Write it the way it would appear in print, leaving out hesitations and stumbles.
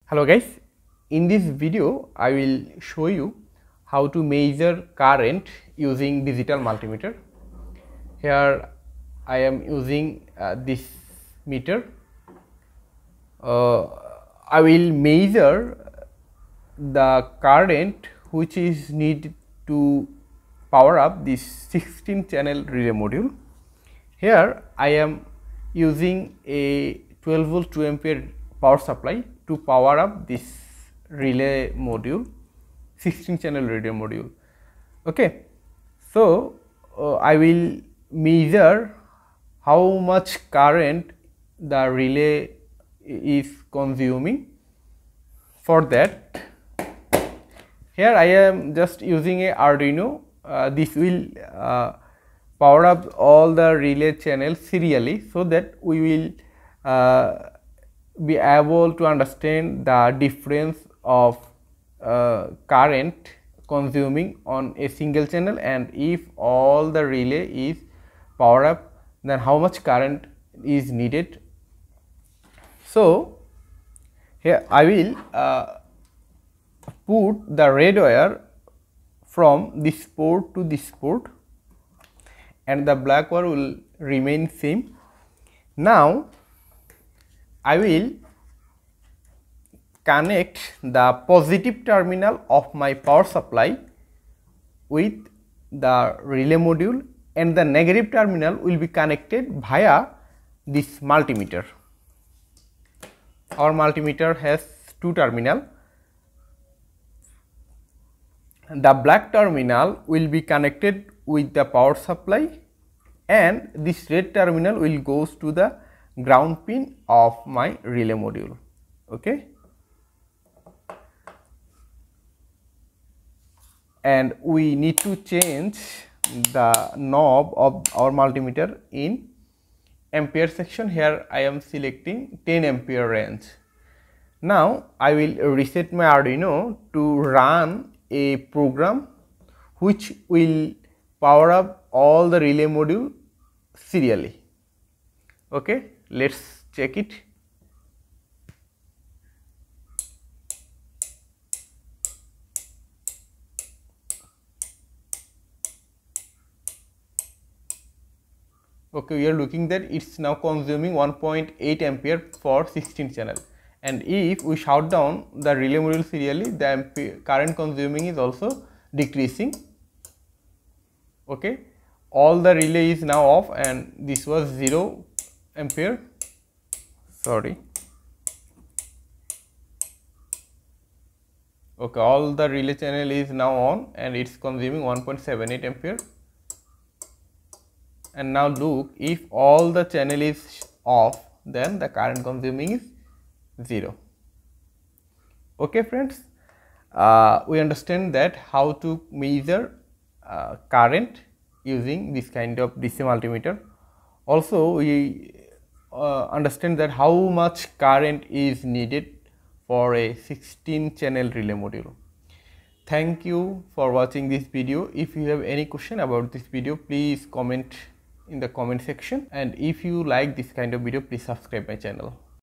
Hello guys, in this video I will show you how to measure current using digital multimeter. Here I am using this meter. I will measure the current which is needed to power up this 16 channel relay module. Here I am using a 12 volt 2 ampere power supply to power up this relay module, 16 channel relay module. Okay, so I will measure how much current the relay is consuming. For that, here I am just using a Arduino. This will power up all the relay channels serially, so that we will be able to understand the difference of current consuming on a single channel, and if all the relay is power up, then how much current is needed. So here I will put the red wire from this port to this port, and the black wire will remain same. Now I will connect the positive terminal of my power supply with the relay module, and the negative terminal will be connected via this multimeter. Our multimeter has two terminals. The black terminal will be connected with the power supply, and this red terminal will goes to the ground pin of my relay module. Okay, and we need to change the knob of our multimeter in ampere section. Here I am selecting 10 ampere range. Now I will reset my Arduino to run a program which will power up all the relay module serially. Okay, let's check it. Okay, we are looking that it's now consuming 1.8 ampere for 16 channel, and if we shut down the relay module serially, the current consuming is also decreasing. Okay, all the relay is now off, and this was 0 ampere. Sorry. Okay, all the relay channel is now on, and it's consuming 1.78 ampere. And now look, if all the channel is off, then the current consuming is 0. Okay friends, we understand that how to measure current using this kind of DC multimeter. Also we understand that how much current is needed for a 16 channel relay module. Thank you for watching this video. If you have any question about this video, please comment in the comment section, and if you like this kind of video, please subscribe my channel.